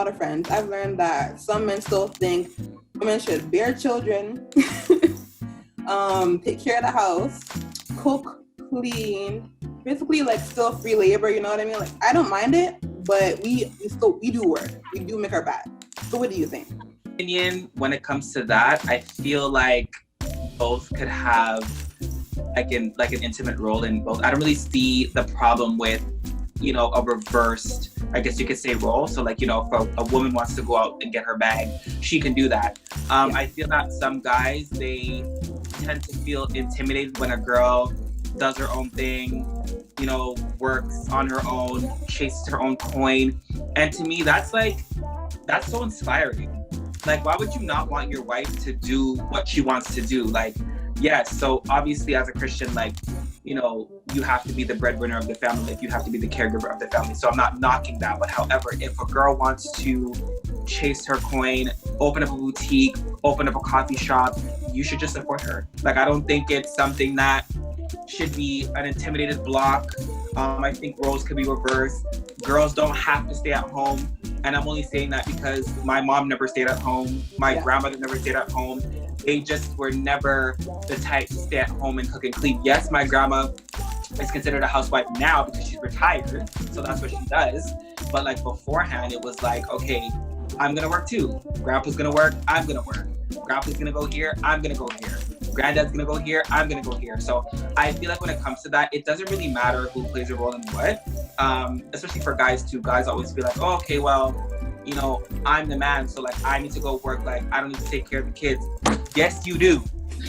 lot of friends, I've learned that some men still think women should bear children, take care of the house, cook, clean, basically like still free labor, you know what I mean? Like I don't mind it, but we do work. We do make our back. So what do you think? Opinion when it comes to that, I feel like both could have like an intimate role in both. I don't really see the problem with, you know, a reversed, I guess you could say, role. So like, you know, if a woman wants to go out and get her bag, she can do that. I feel that some guys, they tend to feel intimidated when a girl does her own thing, you know, works on her own, chases her own coin. And to me, that's so inspiring. Like, why would you not want your wife to do what she wants to do? Like, yes, so obviously as a Christian, like, you know, you have to be the breadwinner of the family. Like, you have to be the caregiver of the family. So I'm not knocking that. But however, if a girl wants to chase her coin, open up a boutique, open up a coffee shop, you should just support her. Like, I don't think it's something that should be an intimidated block. I think roles could be reversed. Girls don't have to stay at home. And I'm only saying that because my mom never stayed at home. My grandmother never stayed at home. They just were never the type to stay at home and cook and clean. Yes, my grandma is considered a housewife now because she's retired. So that's what she does. But like beforehand, it was like, okay, I'm gonna work too. Grandpa's gonna work, I'm gonna work. Grandpa's gonna go here, I'm gonna go here. Granddad's gonna go here, I'm gonna go here. So I feel like when it comes to that, it doesn't really matter who plays a role in what. Especially for guys too. Guys always feel like, oh, okay, well, you know, I'm the man, so like I need to go work, like I don't need to take care of the kids. Yes, you do.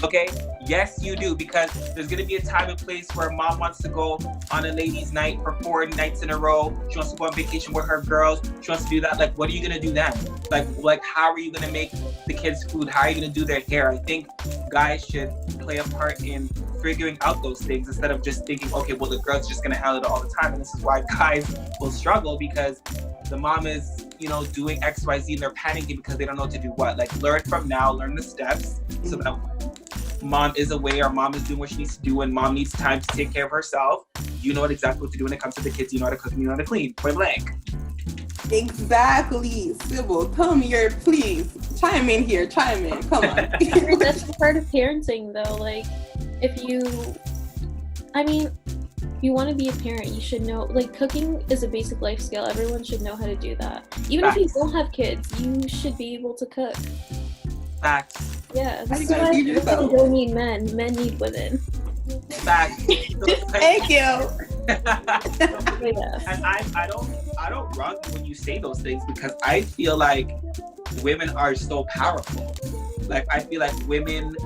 Okay? Yes, you do, because there's gonna be a time and place where mom wants to go on a ladies' night for 4 nights in a row. She wants to go on vacation with her girls. She wants to do that. Like, what are you gonna do then? Like how are you gonna make the kids food? How are you gonna do their hair? I think guys should play a part in figuring out those things instead of just thinking, okay, well, the girl's just gonna handle it all the time. And this is why guys will struggle, because the mom is, you know, doing X, Y, Z, and they're panicking because they don't know what to do what. Like, learn from now, learn the steps, so that mom is aware, mom is doing what she needs to do, and mom needs time to take care of herself. You know exactly what to do when it comes to the kids. You know how to cook and you know how to clean. Point blank. Exactly. Sibyl, tell me please. Chime in here. Chime in. Come on. That's part of parenting, though. Like, if you want to be a parent, you should know, like, cooking is a basic life skill. Everyone should know how to do that. Even if you don't have kids, you should be able to cook. Facts. Yeah, that's why women don't need men. Men need women. Facts. Thank you. And I don't run when you say those things, because I feel like women are so powerful. Like, I feel like women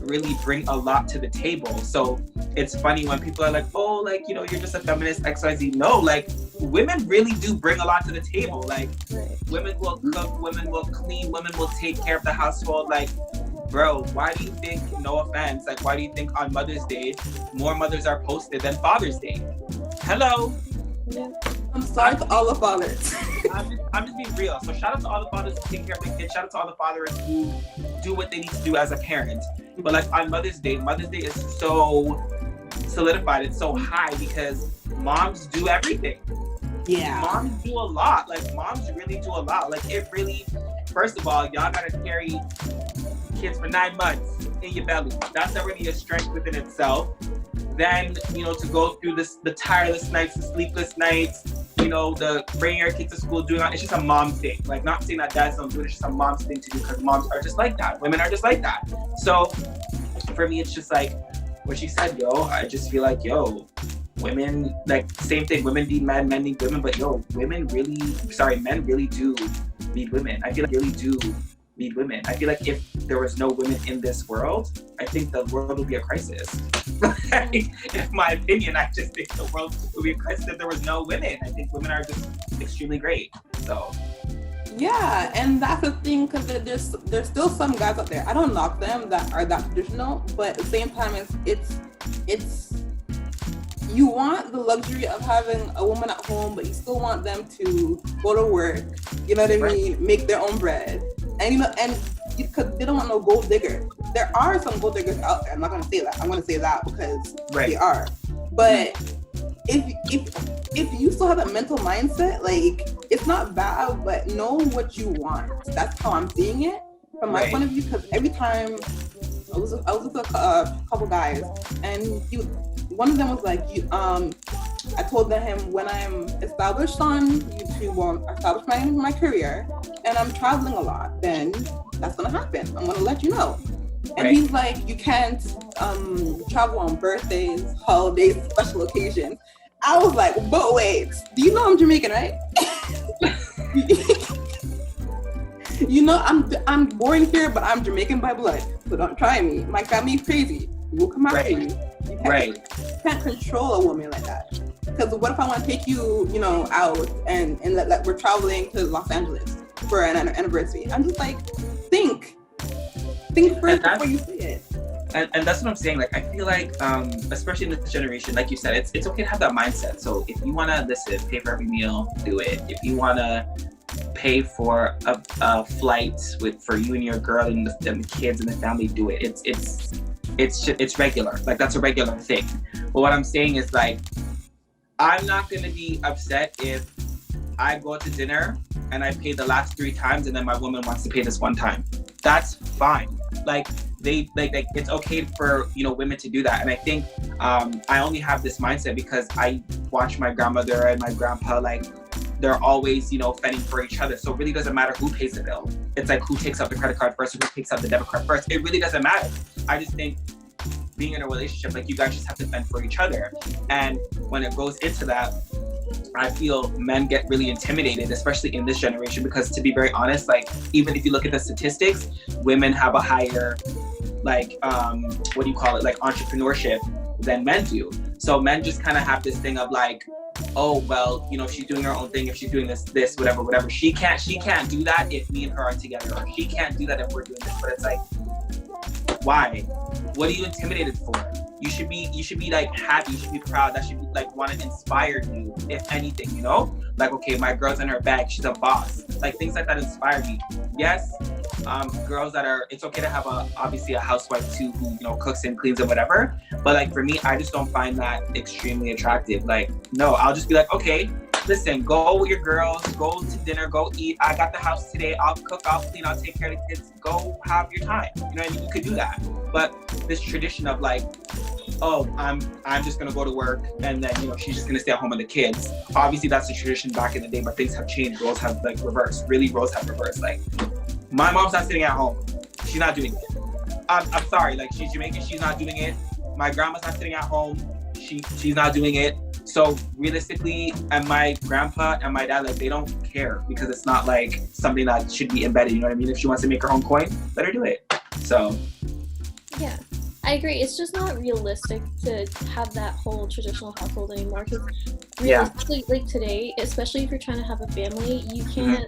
really bring a lot to the table. So it's funny when people are like, oh, like, you know, you're just a feminist, XYZ. No, like, women really do bring a lot to the table. Like, women will cook, women will clean, women will take care of the household. Like, bro, why do you think, no offense, like, why do you think on Mother's Day more mothers are posted than Father's Day? Hello. I'm sorry to all the fathers. I'm just being real. So shout out to all the fathers who take care of their kids. Shout out to all the fathers who do what they need to do as a parent. But like on Mother's Day is so solidified. It's so high because moms do everything. Yeah. Moms do a lot. Like, moms really do a lot. Like, it really, first of all, y'all gotta carry kids for 9 months in your belly. That's already a strength within itself. Then, you know, to go through the tireless nights, the sleepless nights, you know, the bringing your kids to school, doing it's just a mom thing. Like, not saying that dads don't do it, it's just a mom's thing to do, because moms are just like that. Women are just like that. So for me, it's just like what she said, yo, I just feel like, yo, women, like, same thing, women need men, men need women, but yo, men really do need women. I feel like really do need women. I feel like if there was no women in this world, I think the world would be a crisis. In my opinion, I just think the world would be a crisis if there was no women. I think women are just extremely great. So yeah, and that's the thing, because there's still some guys out there, I don't knock them, that are that traditional, but at the same time, it's you want the luxury of having a woman at home, but you still want them to go to work, you know what I mean, make their own bread. And, you know, and because they don't want no gold digger. There are some gold diggers out there. I'm not going to say that. I'm going to say that because they are. But if you still have that mental mindset, like it's not bad, but know what you want. That's how I'm seeing it from my point of view. Because every time I was with a couple guys, and one of them was like, I told him when I'm established on YouTube, or established my career, and I'm traveling a lot, then that's gonna happen. I'm gonna let you know. And he's like, you can't travel on birthdays, holidays, special occasions. I was like, but wait, do you know I'm Jamaican, right? You know, I'm born here, but I'm Jamaican by blood. So don't try me. My family's crazy. We'll come after you. You can't control a woman like that. Because what if I want to take you, you know, out and let we're traveling to Los Angeles for an anniversary? I'm just like, think first before you say it. And that's what I'm saying. Like, I feel like, especially in this generation, like you said, it's okay to have that mindset. So if you want to pay for every meal, do it. If you want to pay for a flight for you and your girl and the kids and the family, do it. It's regular. Like, that's a regular thing. But what I'm saying is, like, I'm not going to be upset if I go out to dinner and I pay the last 3 times and then my woman wants to pay this one time. That's fine. Like, it's okay for, you know, women to do that. And I think I only have this mindset because I watch my grandmother and my grandpa, like, they're always, you know, fending for each other. So it really doesn't matter who pays the bill. It's like who takes out the credit card first or who takes out the debit card first. It really doesn't matter. I just think being in a relationship, like, you guys just have to fend for each other. And when it goes into that, I feel men get really intimidated, especially in this generation, because to be very honest, like, even if you look at the statistics, women have a higher, like, what do you call it? Like, entrepreneurship than men do. So men just kind of have this thing of like, oh, well, you know, she's doing her own thing. If she's doing this, whatever. She can't do that if me and her are together, or she can't do that if we're doing this. But it's like, why? What are you intimidated for? You should be like happy. You should be proud. That should be like want to inspire you, if anything, you know? Like, okay, my girl's in her bag. She's a boss. Like, things like that inspire me. Yes, girls that are, it's okay to have obviously a housewife too, who, you know, cooks and cleans and whatever. But like, for me, I just don't find that extremely attractive. Like, no, I'll just be like, okay, listen, go with your girls, go to dinner, go eat. I got the house today. I'll cook, I'll clean, I'll take care of the kids. Go have your time. You know what I mean? You could do that. But this tradition of like, oh, I'm just gonna go to work and then, you know, she's just gonna stay at home with the kids. Obviously, that's the tradition back in the day, but things have changed. Roles have like reversed. Really, roles have reversed. Like, my mom's not sitting at home. She's not doing it. I'm sorry. Like, she's Jamaican. She's not doing it. My grandma's not sitting at home. She's not doing it. So realistically, and my grandpa and my dad, like, they don't care because it's not like something that should be embedded. You know what I mean? If she wants to make her own coin, let her do it. So. Yeah. I agree. It's just not realistic to have that whole traditional household anymore. Because realistically, like today, especially if you're trying to have a family, you can't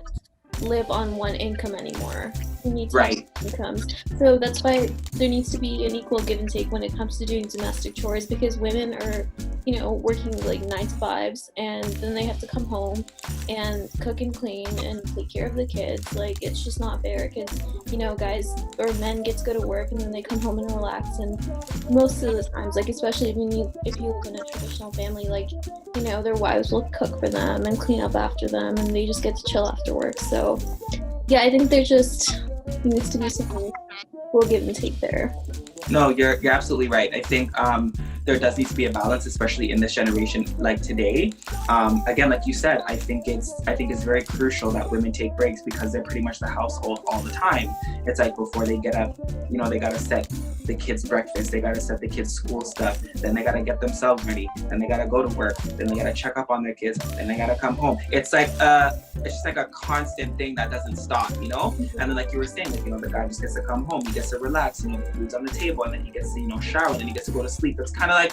live on one income anymore. You need to have incomes. So that's why there needs to be an equal give and take when it comes to doing domestic chores, because women are, you know, working like 9 to 5s, and then they have to come home and cook and clean and take care of the kids. Like, it's just not fair, because, you know, guys or men get to go to work and then they come home and relax. And most of the times, like, especially if you live in a traditional family, like, you know, their wives will cook for them and clean up after them, and they just get to chill after work. So yeah, I think there just needs to be some equal give and take there. No, you're absolutely right. I think there does need to be a balance, especially in this generation like today. Again, like you said, I think it's very crucial that women take breaks, because they're pretty much the household all the time. It's like before they get up, you know, they gotta set the kids' breakfast, they gotta set the kids' school stuff, then they gotta get themselves ready, then they gotta go to work, then they gotta check up on their kids, then they gotta come home. It's just like a constant thing that doesn't stop, you know? And then, like you were saying, like, you know, the guy just gets to come home, he gets to relax, and, you know, food's on the table, and then he gets to, you know, shower, and then he gets to go to sleep. It's kind of like,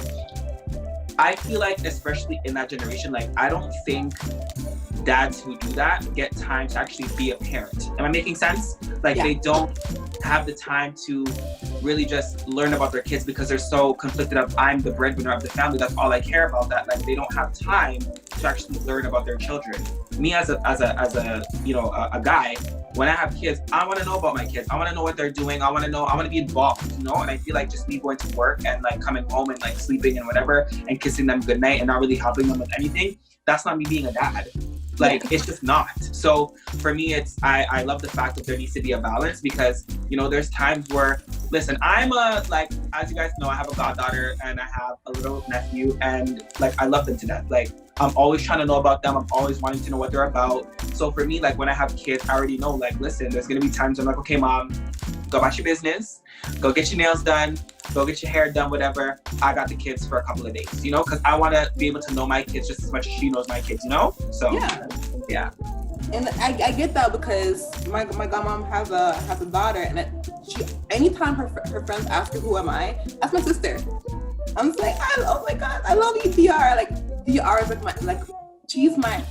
I feel like, especially in that generation, like, I don't think dads who do that get time to actually be a parent. Am I making sense? Like, they don't have the time to really just learn about their kids, because they're so conflicted of, I'm the breadwinner of the family, that's all I care about. That, like, they don't have time to actually learn about their children. Me as a you know, a guy, when I have kids, I want to know about my kids. I want to know what they're doing. I want to be involved, you know? And I feel like just me going to work and like coming home and like sleeping and whatever and kissing them goodnight and not really helping them with anything, that's not me being a dad. Like, it's just not. So for me, I love the fact that there needs to be a balance because, you know, there's times where, listen, like, as you guys know, I have a goddaughter and I have a little nephew and like, I love them to death. Like, I'm always trying to know about them. I'm always wanting to know what they're about. So for me, like when I have kids, I already know, like, listen, there's going to be times I'm like, okay, mom, go about your business, go get your nails done, go get your hair done, whatever. I got the kids for a couple of days, you know, because I want to be able to know my kids just as much as she knows my kids, you know? So, yeah. And I get that because my godmom has a daughter, and she anytime her friends ask her who am I, that's my sister. I'm just like, oh my god, I love you, DR. Like DR is like she's my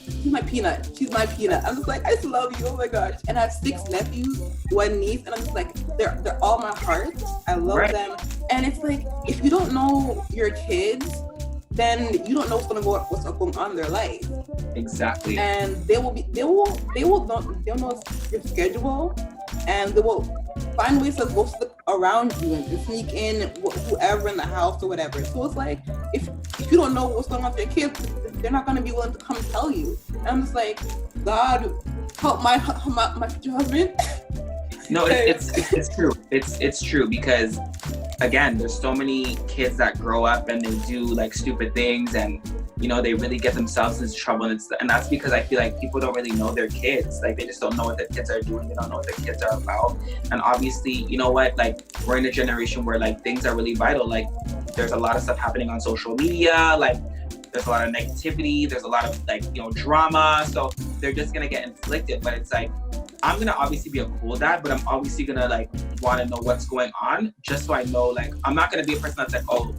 peanut. She's my peanut. I'm just like, I just love you. Oh my gosh. And I have 6 nephews, 1 niece, and I'm just like, they're all my heart. I love them. And it's like, if you don't know your kids, then you don't know what's going on in their life. Exactly. And they'll know your schedule, and they will find ways to go around you and sneak in whoever in the house or whatever. So it's like, if you don't know what's going on with your kids, they're not going to be willing to come tell you. And I'm just like, God, help my future husband. No, it's true. It's true because, again, there's so many kids that grow up and they do like stupid things and, you know, they really get themselves into trouble. And that's because I feel like people don't really know their kids. Like, they just don't know what their kids are doing. They don't know what their kids are about. And obviously, you know what, like, we're in a generation where like things are really vital. Like, there's a lot of stuff happening on social media. Like, there's a lot of negativity. There's a lot of like, you know, drama. So they're just going to get inflicted. But it's like, I'm going to obviously be a cool dad, but I'm obviously going to like want to know what's going on just so I know, like, I'm not going to be a person that's like, oh,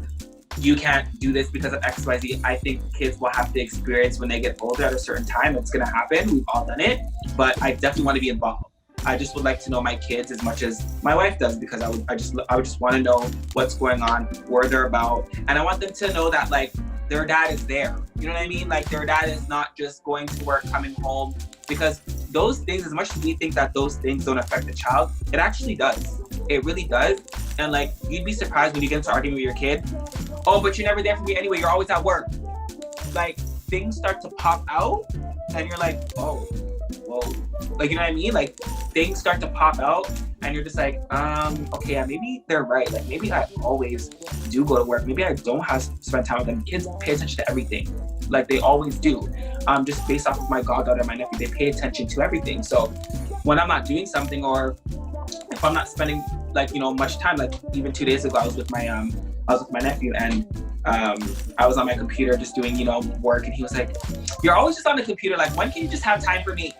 you can't do this because of X, Y, Z. I think kids will have to experience when they get older at a certain time. It's going to happen. We've all done it, but I definitely want to be involved. I just would like to know my kids as much as my wife does because I would just want to know what's going on, where they're about. And I want them to know that like their dad is there. You know what I mean? Like their dad is not just going to work, coming home, because those things, as much as we think that those things don't affect the child, it actually does. It really does. And like, you'd be surprised when you get into arguing with your kid. Oh, but you're never there for me anyway. You're always at work. Like, things start to pop out and you're like, oh, whoa. Like, you know what I mean? Like, things start to pop out and you're just like, okay, yeah, maybe they're right. Like, maybe I always do go to work. Maybe I don't have to spend time with them. Kids pay attention to everything. Like, they always do. Just based off of my goddaughter and my nephew, they pay attention to everything. So when I'm not doing something, or if I'm not spending like, you know, much time, like even 2 days ago, I was with my nephew and I was on my computer just doing, you know, work, and he was like, you're always just on the computer, like, when can you just have time for me?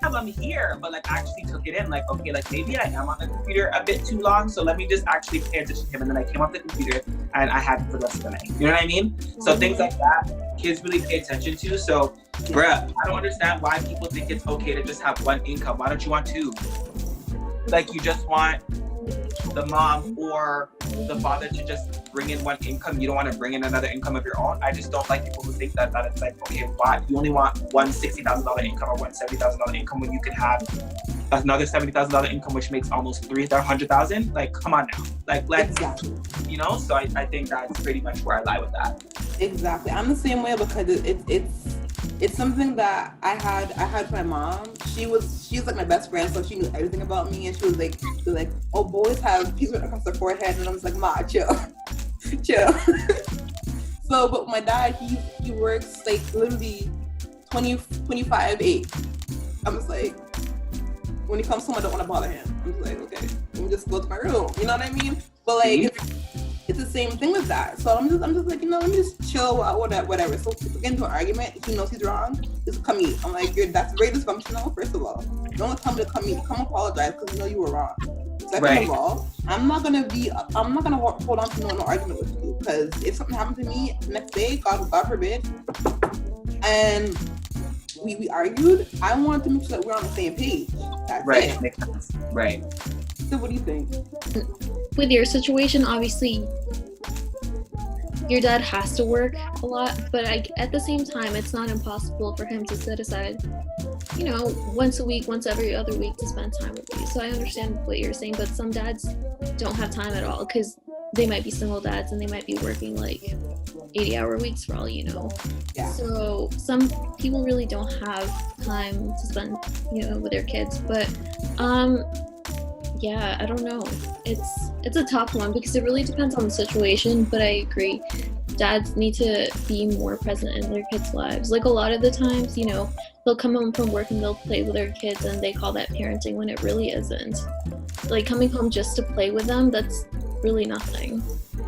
I'm here, but like I actually took it in, like, okay, like maybe I am on the computer a bit too long, so let me just actually pay attention to him. And then I came off the computer and I had it for the rest of the night. You know what I mean? Mm-hmm. So things like that, kids really pay attention to. So, bruh, I don't understand why people think it's okay to just have one income. Why don't you want 2? Like, you just want the mom or the father to just bring in one income. You don't want to bring in another income of your own. I just don't like people who think that it's like, okay, why you only want one $60,000 income or one $70,000 income when you could have another $70,000 income, which makes almost $300,000. Like, come on now. Like, let's, exactly. You know. So I think that's pretty much where I lie with that. Exactly. I'm the same way because it's something that I had my mom. She's like my best friend, so she knew everything about me, and she was like, oh, boys have pieces across their forehead, and I was like, ma, chill. So, but my dad, he works like literally 25/8. I'm just like, when he comes home, I don't want to bother him. I'm just like, okay, let me just go to my room. You know what I mean? But like, it's the same thing with that. So I'm just like, you know, let me just chill out, whatever. So if we get into an argument, he knows he's wrong, just come eat. I'm like, that's very dysfunctional, first of all. Don't tell me to come eat. Come apologize because you know you were wrong. Second of all, I'm not gonna hold on to no argument with you, because if something happened to me next day, God forbid, and we argued, I want to make sure that we're on the same page. That's right. It. Makes sense. Right. So what do you think? With your situation, obviously, your dad has to work a lot, but at the same time, it's not impossible for him to set aside, you know, once a week, once every other week to spend time with you. So I understand what you're saying, but some dads don't have time at all because they might be single dads and they might be working like 80-hour weeks for all you know. Yeah. So some people really don't have time to spend, you know, with their kids. But yeah, I don't know. It's a tough one because it really depends on the situation, but I agree. Dads need to be more present in their kids' lives. Like a lot of the times, you know, they'll come home from work and they'll play with their kids and they call that parenting when it really isn't. Like coming home just to play with them, that's really nothing.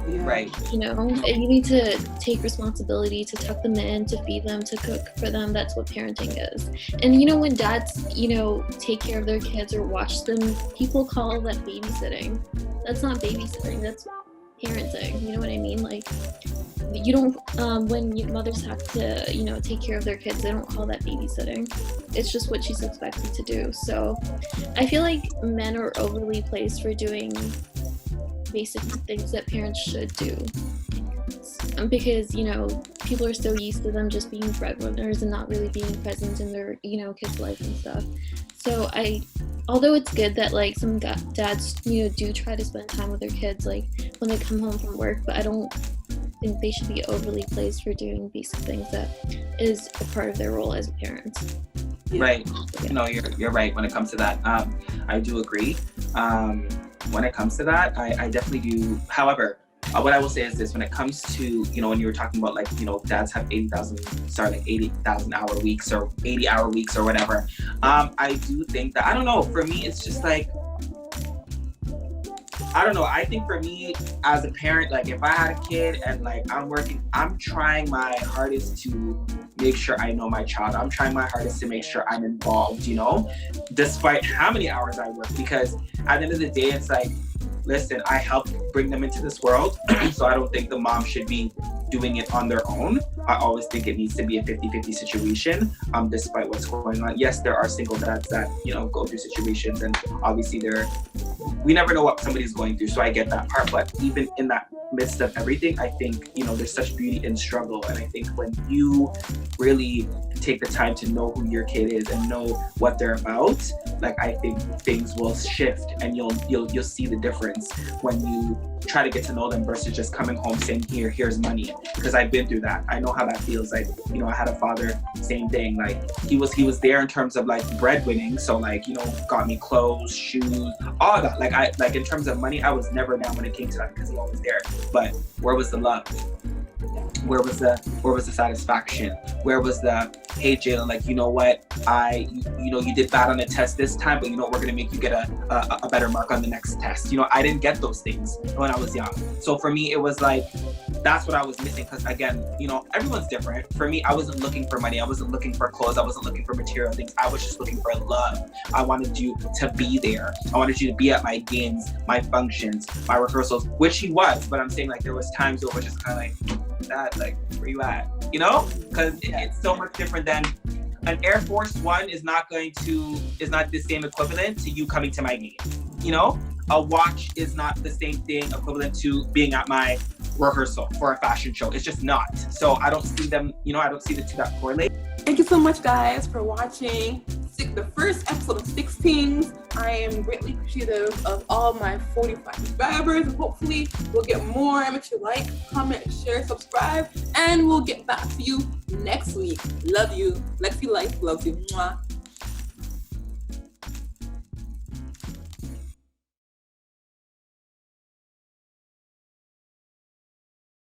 Yeah. Right. You know, and you need to take responsibility to tuck them in, to feed them, to cook for them. That's what parenting is. And you know, when dads, you know, take care of their kids or watch them, people call that babysitting. That's not babysitting, that's parenting. You know what I mean? Like, you don't, when mothers have to, you know, take care of their kids, they don't call that babysitting. It's just what she's expected to do. So I feel like men are overly praised for doing basic things that parents should do, because, you know, people are so used to them just being breadwinners and not really being present in their, you know, kids' life and stuff. So although it's good that like some dads, you know, do try to spend time with their kids like when they come home from work, but I don't think they should be overly praised for doing basic things that is a part of their role as a parent. Yeah. Right. You know, you're right when it comes to that. I do agree. When it comes to that, I definitely do. However, what I will say is this: when it comes to, you know, when you were talking about like, you know, dads have 80,000 hour weeks or 80-hour weeks or whatever. I do think that, I don't know, for me, it's just like, I don't know. I think for me as a parent, like if I had a kid and like I'm working, I'm trying my hardest to make sure I know my child. I'm trying my hardest to make sure I'm involved, you know, despite how many hours I work, because at the end of the day, it's like, listen, I helped bring them into this world. So I don't think the mom should be doing it on their own. I always think it needs to be a 50-50 situation, despite what's going on. Yes, there are single dads that, you know, go through situations, and obviously we never know what somebody's going through. So I get that part. But even in that midst of everything, I think, you know, there's such beauty in struggle. And I think when you really take the time to know who your kid is and know what they're about, like I think things will shift, and you'll see the difference when you try to get to know them versus just coming home saying, here's money. Because I've been through that. I know how that feels. Like, you know, I had a father, same thing. Like he was there in terms of like breadwinning. So like, you know, got me clothes, shoes, all that. Like in terms of money, I was never down when it came to that because he always there. But where was the love? Where was the satisfaction? Where was the, hey Jalen, like, you know what, you know, you did bad on the test this time, but you know what, we're gonna make you get a better mark on the next test. You know, I didn't get those things when I was young. So for me, it was like, that's what I was missing. Because again, you know, everyone's different. For me, I wasn't looking for money. I wasn't looking for clothes. I wasn't looking for material things. I was just looking for love. I wanted you to be there. I wanted you to be at my games, my functions, my rehearsals, which he was. But I'm saying like there was times where it was just kind of like, Dad, like, where you at? You know? Because it's so much different than an Air Force One is not the same equivalent to you coming to my game. You know? A watch is not the same thing equivalent to being at my rehearsal for a fashion show. It's just not. So I don't see them, you know, I don't see the two that correlate. Thank you so much, guys, for watching the first episode of 16. I am greatly appreciative of all my 45 subscribers, and hopefully we'll get more. Make sure you like, comment, share, subscribe, and we'll get back to you next week. Love you. Lexi Lyfe loves you. Mwah.